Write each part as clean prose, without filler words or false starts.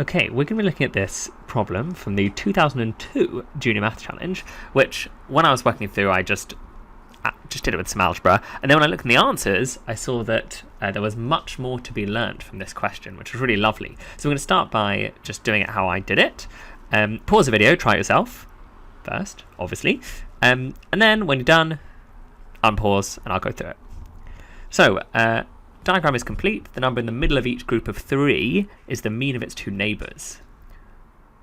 Okay, we're going to be looking at this problem from the 2002 Junior Math Challenge, which when I was working through, I just did it with some algebra, and then when I looked at the answers, I saw that there was much more to be learned from this question, which was really lovely. So we're going to start by just doing it how I did it. Pause the video, try it yourself first, obviously, and then when you're done, unpause, and I'll go through it. So, diagram is complete. The number in the middle of each group of 3 is the mean of its two neighbours.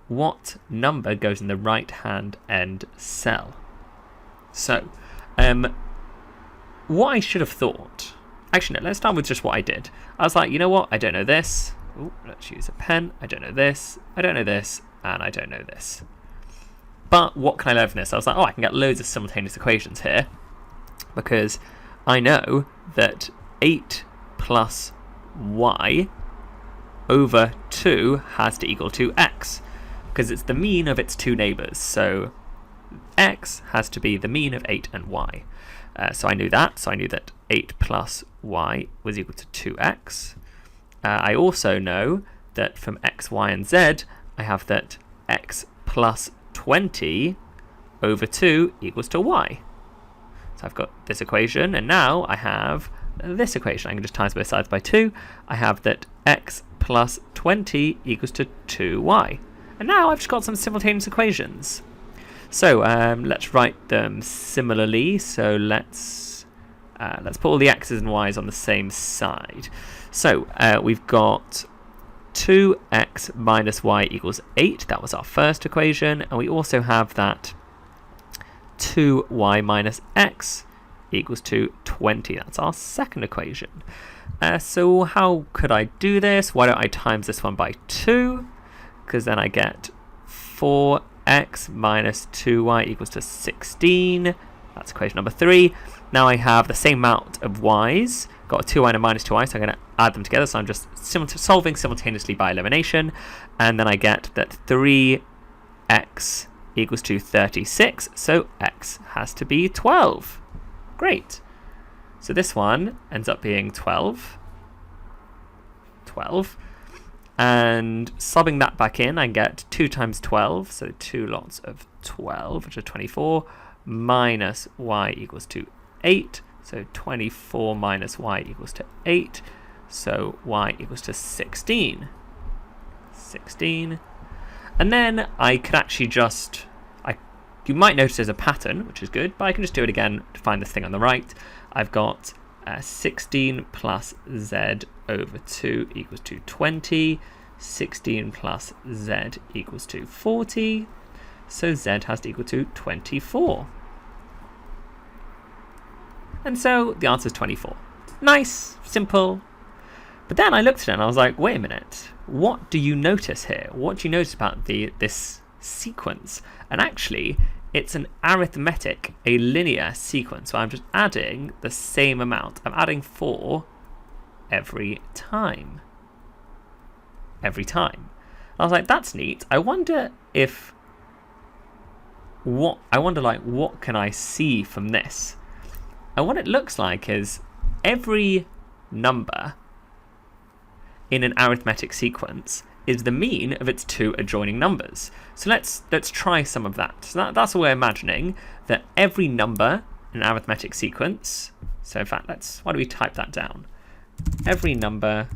What number goes in the right-hand end cell? So, what I should have thought... Actually, no, let's start with just what I did. I was like, you know what? I don't know this. Ooh, let's use a pen. I don't know this. I don't know this. And I don't know this. But what can I learn from this? I was like, oh, I can get loads of simultaneous equations here. Because I know that 8 plus y over 2 has to equal to x, because it's the mean of its two neighbours. So x has to be the mean of 8 and y. So I knew that. So I knew that 8 plus y was equal to 2x. I also know that from x, y, and z, I have that x plus 20 over 2 equals to y. So I've got this equation, and now I have this equation. I can just times both sides by 2. I have that x plus 20 equals to 2y. And now I've just got some simultaneous equations. So let's write them similarly. So let's put all the x's and y's on the same side. So we've got 2x minus y equals 8. That was our first equation. And we also have that 2y minus x equals to 20. That's our second equation. So how could I do this? Why don't I times this one by 2? Because then I get 4x minus 2y equals to 16. That's equation number 3. Now I have the same amount of y's. Got a 2y and a minus 2y, so I'm going to add them together. So I'm just solving simultaneously by elimination. And then I get that 3x equals to 36. So x has to be 12. Great. So this one ends up being 12. 12. And subbing that back in, I get 2 times 12, so 2 lots of 12, which are 24, minus y equals to 8. So 24 minus y equals to 8. So y equals to 16. 16. And then I could actually just... You might notice there's a pattern, which is good, but I can just do it again to find this thing on the right. I've got 16 plus z over 2 equals to 20. 16 plus z equals to 40. So z has to equal to 24. And so the answer is 24. Nice, simple. But then I looked at it and I was like, wait a minute. What do you notice here? What do you notice about this sequence? And actually, it's an arithmetic, a linear sequence. So I'm just adding the same amount. I'm adding 4 every time. Every time. I was like, that's neat. I wonder what can I see from this? And what it looks like is every number in an arithmetic sequence is the mean of its two adjoining numbers. So let's try some of that. So that's what we're imagining, that every number in an arithmetic sequence, so in fact, why don't we type that down? Every number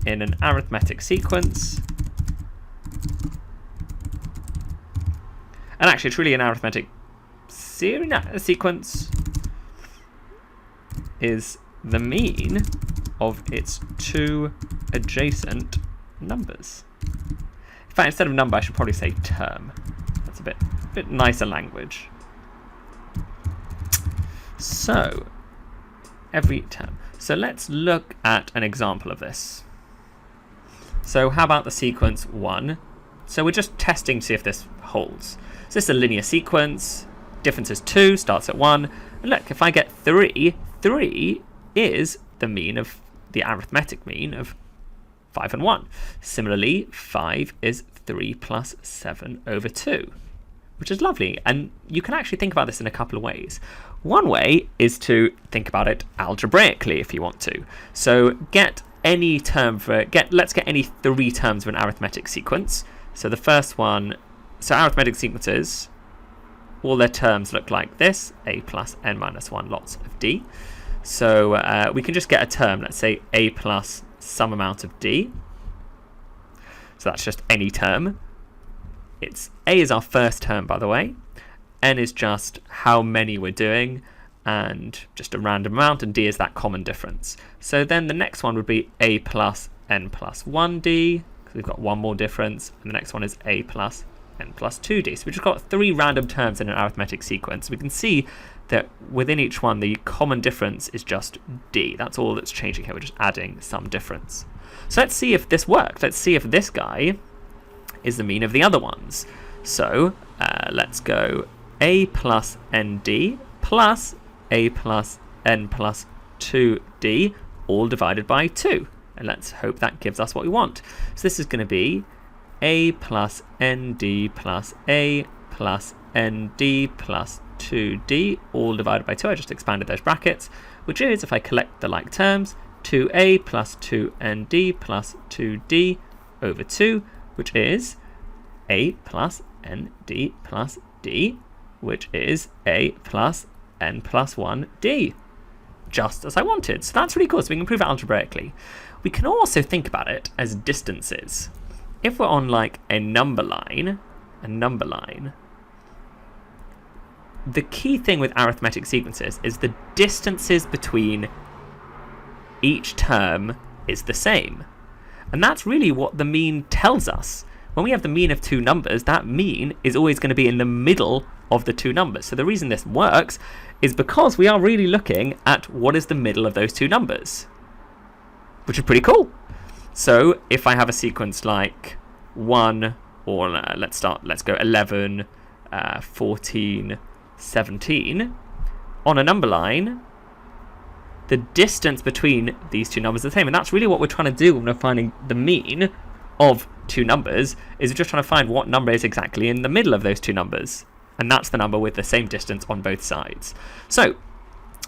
in an arithmetic sequence, and actually it's really an arithmetic sequence, is the mean of its two adjacent numbers. In fact, instead of number, I should probably say term. That's a bit nicer language. So, every term. So let's look at an example of this. So how about the sequence 1? So we're just testing to see if this holds. So this is a linear sequence. Difference is 2, starts at 1. And look, if I get 3, 3 is the mean of the arithmetic mean of 5 and 1. Similarly, 5 is 3 plus 7 over 2, which is lovely. And you can actually think about this in a couple of ways. One way is to think about it algebraically if you want to. So get any term for let's get any 3 terms of an arithmetic sequence. So the first one, so arithmetic sequences, all their terms look like this: a plus n minus 1 lots of d. So we can just get a term, let's say a plus some amount of d. So that's just any term. It's a is our first term, by the way. N is just how many we're doing, and just a random amount, and d is that common difference. So then the next one would be a plus n plus 1d, because we've got one more difference, and the next one is a plus n plus 2d. So we've just got 3 random terms in an arithmetic sequence. We can see that within each one the common difference is just d. That's all that's changing here. We're just adding some difference. So let's see if this works. Let's see if this guy is the mean of the other ones. So let's go a plus nd plus a plus n plus 2d, all divided by 2. And let's hope that gives us what we want. So this is going to be a plus nd plus a plus nd plus 2d, all divided by 2. I just expanded those brackets, which is, if I collect the like terms, 2a plus 2nd plus 2d over 2, which is a plus nd plus d, which is a plus n plus 1d, just as I wanted. So that's really cool. So we can prove it algebraically. We can also think about it as distances. If we're on like a number line, the key thing with arithmetic sequences is the distances between each term is the same. And that's really what the mean tells us. When we have the mean of 2 numbers, that mean is always going to be in the middle of the 2 numbers. So the reason this works is because we are really looking at what is the middle of those 2 numbers, which is pretty cool. So if I have a sequence like 1, or let's go 11, 14, 17, on a number line, the distance between these 2 numbers is the same. And that's really what we're trying to do when we're finding the mean of 2 numbers, is we're just trying to find what number is exactly in the middle of those 2 numbers. And that's the number with the same distance on both sides. So,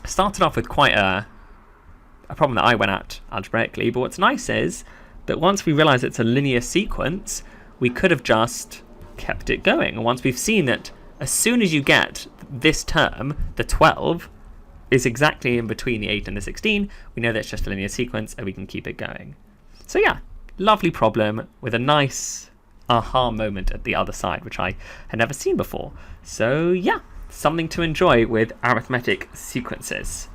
started off with quite a problem that I went at algebraically, but what's nice is that once we realize it's a linear sequence, we could have just kept it going. And once we've seen that as soon as you get this term, the 12, is exactly in between the 8 and the 16, we know that it's just a linear sequence and we can keep it going. So yeah, lovely problem with a nice aha moment at the other side, which I had never seen before. So yeah, something to enjoy with arithmetic sequences.